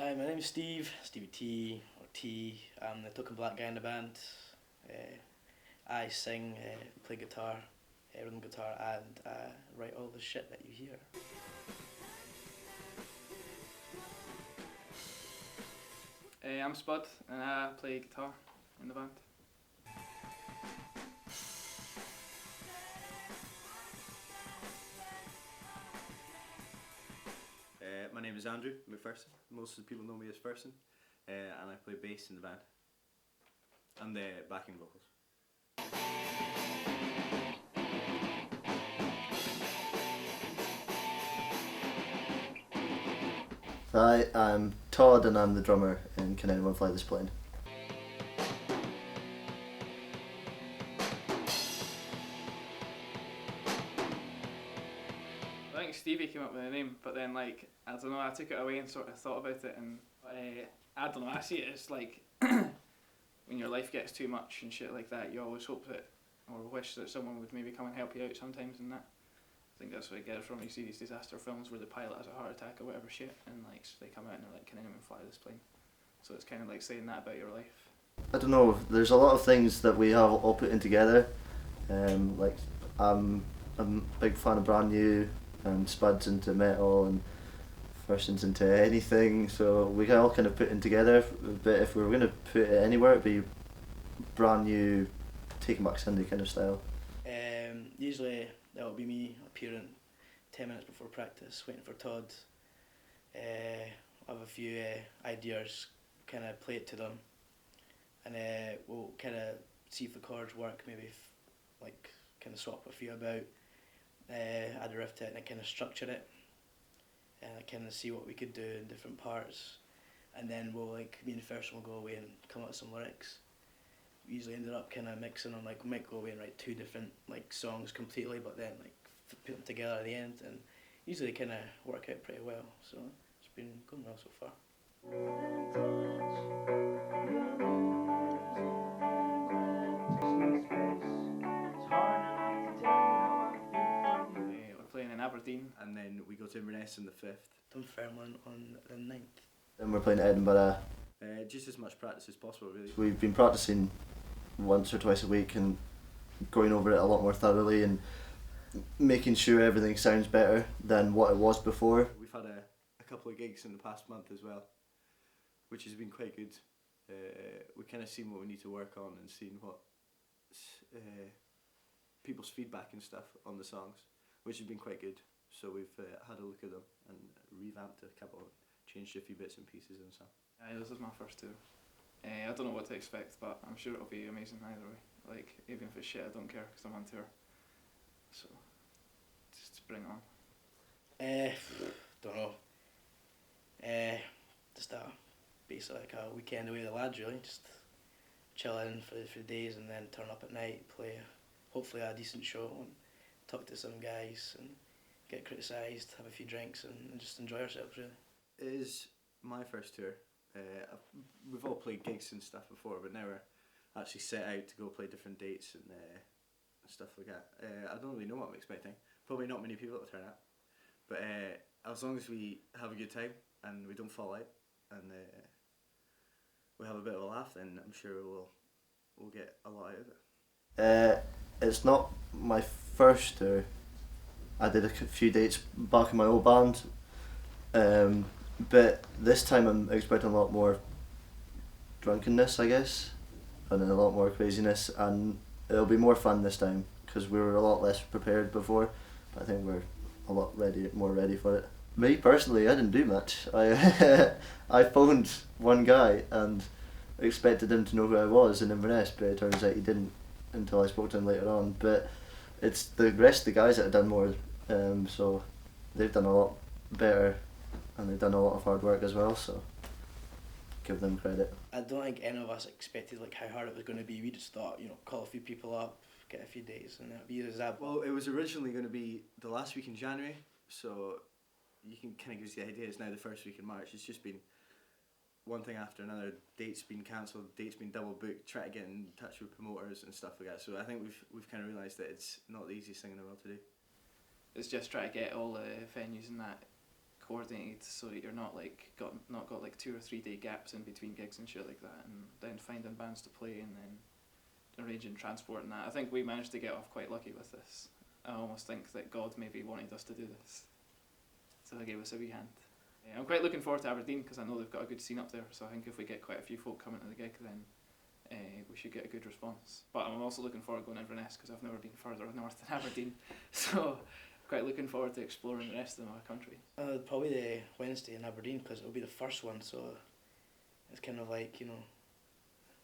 Hi, my name's Steve, Stevie T, or T. I'm the token black guy in the band. I sing, play guitar, rhythm guitar, and write all the shit that you hear. I'm Spud and I play guitar in the band. My name is Andrew McPherson. Most of the people know me as Ferson, and I play bass in the band and the backing vocals. Hi, I'm Todd and I'm the drummer in Can Anyone Fly This Plane? I think Stevie came up with the name, but then I don't know, I took it away and sort of thought about it, and I don't know, I see it as when your life gets too much and shit like that, you always hope that, or wish that someone would maybe come and help you out sometimes and that. I think that's what I get it from. You see these disaster films where the pilot has a heart attack or whatever shit, and they come out and they're like, can anyone fly this plane? So it's kind of like saying that about your life. I don't know, there's a lot of things that we have all put in together. Like, I'm a big fan of Brand New, and Spud's into metal, and Ferson's into anything, so we all kind of put in together. But if we were going to put it anywhere, it'd be Brand New, Taking Back Sunday kind of style. Usually that would be me appearing 10 minutes before practice, waiting for Todd. I have a few ideas, kind of play it to them, and we'll kind of see if the chords work, maybe kind of swap a few about, add a riff to it, and I kind of structure it, and I kind of see what we could do in different parts, and then me and Ferson will go away and come up with some lyrics. We usually ended up kind of mixing them, we might go away and write two different songs completely, but then put them together at the end, and usually kind of work out pretty well. So it's been going well so far. We're playing in Aberdeen. And then we go to Inverness on the 5th. Dunfermline on the 9th. Then we're playing Edinburgh. Just as much practice as possible, really. We've been practicing once or twice a week and going over it a lot more thoroughly and making sure everything sounds better than what it was before. We've had a couple of gigs in the past month as well, which has been quite good. We've kind of seen what we need to work on and seen what people's feedback and stuff on the songs, which has been quite good. So we've had a look at them and revamped a couple, changed a few bits and pieces and stuff. This is my first tour. I don't know what to expect, but I'm sure it'll be amazing either way. Even if it's shit, I don't care because I'm on tour. So, just bring it on. Don't know. Just basically a weekend away with the lads, really. Just chill in for the days and then turn up at night, play hopefully a decent show and talk to some guys and get criticised, have a few drinks and just enjoy ourselves, really. It is my first tour. We've all played gigs and stuff before, but never actually set out to go play different dates and stuff like that. I don't really know what I'm expecting. Probably not many people will turn up, but as long as we have a good time and we don't fall out and we have a bit of a laugh, then I'm sure we'll get a lot out of it. It's not my first tour. I did a few dates back in my old band, but this time I'm expecting a lot more drunkenness, I guess, and a lot more craziness, and it'll be more fun this time because we were a lot less prepared before, but I think we're a lot more ready for it. Me personally, I didn't do much. I phoned one guy and expected him to know who I was in Inverness, but it turns out he didn't until I spoke to him later on. But it's the rest of the guys that have done more, so they've done a lot better and they've done a lot of hard work as well, so give them credit. I don't think any of us expected how hard it was going to be. We just thought, call a few people up, get a few days, and it'd be as that. Well, it was originally going to be the last week in January, so you can kind of give us the idea. It's now the first week in March. It's just been one thing after another. Dates been cancelled, dates been double booked. Try to get in touch with promoters and stuff like that. So I think we've kind of realised that it's not the easiest thing in the world to do. It's just trying to get all the venues and that coordinated so that you're not got like 2 or 3 day gaps in between gigs and shit like that, and then finding bands to play and then arranging transport and that. I think we managed to get off quite lucky with this. I almost think that God maybe wanted us to do this, so he gave us a wee hand. I'm quite looking forward to Aberdeen because I know they've got a good scene up there, so I think if we get quite a few folk coming to the gig, then we should get a good response. But I'm also looking forward to going to Inverness because I've never been further north than Aberdeen, so quite looking forward to exploring the rest of my country. Probably the Wednesday in Aberdeen because it'll be the first one, so it's kind of like, you know,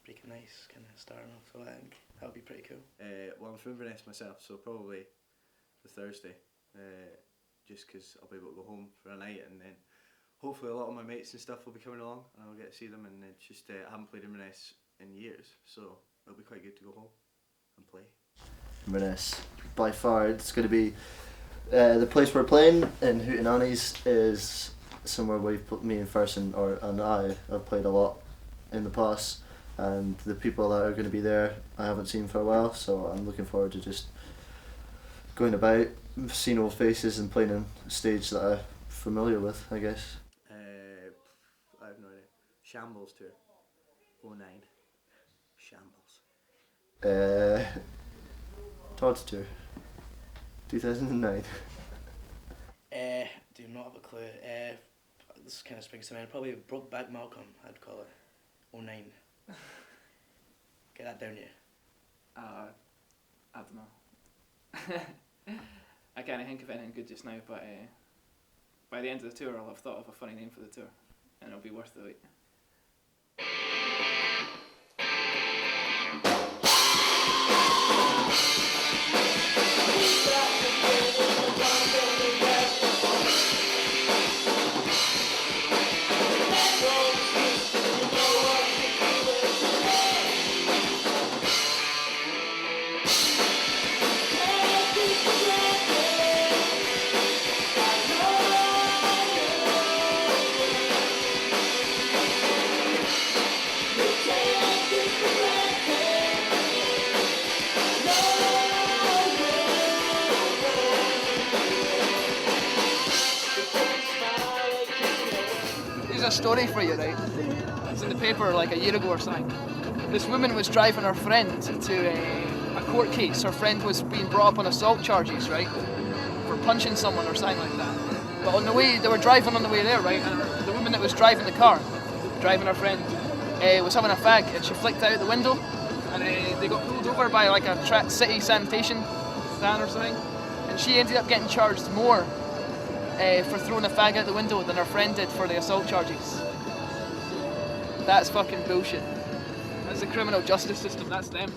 breaking ice, kind of starting off, so I think that would be pretty cool. Well, I'm from Inverness myself, so probably the Thursday, just because I'll be able to go home for a night, and then hopefully a lot of my mates and stuff will be coming along and I'll get to see them, and it's just I haven't played Inverness in years, so it'll be quite good to go home and play. Inverness, by far, it's going to be the place we're playing in Hootenannies is somewhere me and Ferguson and I have played a lot in the past, and the people that are going to be there I haven't seen for a while, so I'm looking forward to just going about, seeing old faces and playing on a stage that I'm familiar with, I guess. I have no idea. Shambles tour. 09. Shambles. Todd's tour. 2009. Do not have a clue. This kind of springs to mind. Probably Brokeback Malcolm, I'd call it. 09. Get that down here. I don't know. I can't think of anything good just now, but by the end of the tour I'll have thought of a funny name for the tour, and it'll be worth the wait. A story for you, right? It's in the paper like a year ago or something. This woman was driving her friend to a court case. Her friend was being brought up on assault charges, right? For punching someone or something like that. But on the way, they were driving on the way there, right? And the woman that was driving the car, driving her friend, was having a fag, and she flicked out the window, and they got pulled over by like a city sanitation van or something, and she ended up getting charged more for throwing a fag out the window than her friend did for the assault charges. That's fucking bullshit. That's the criminal justice system, that's them.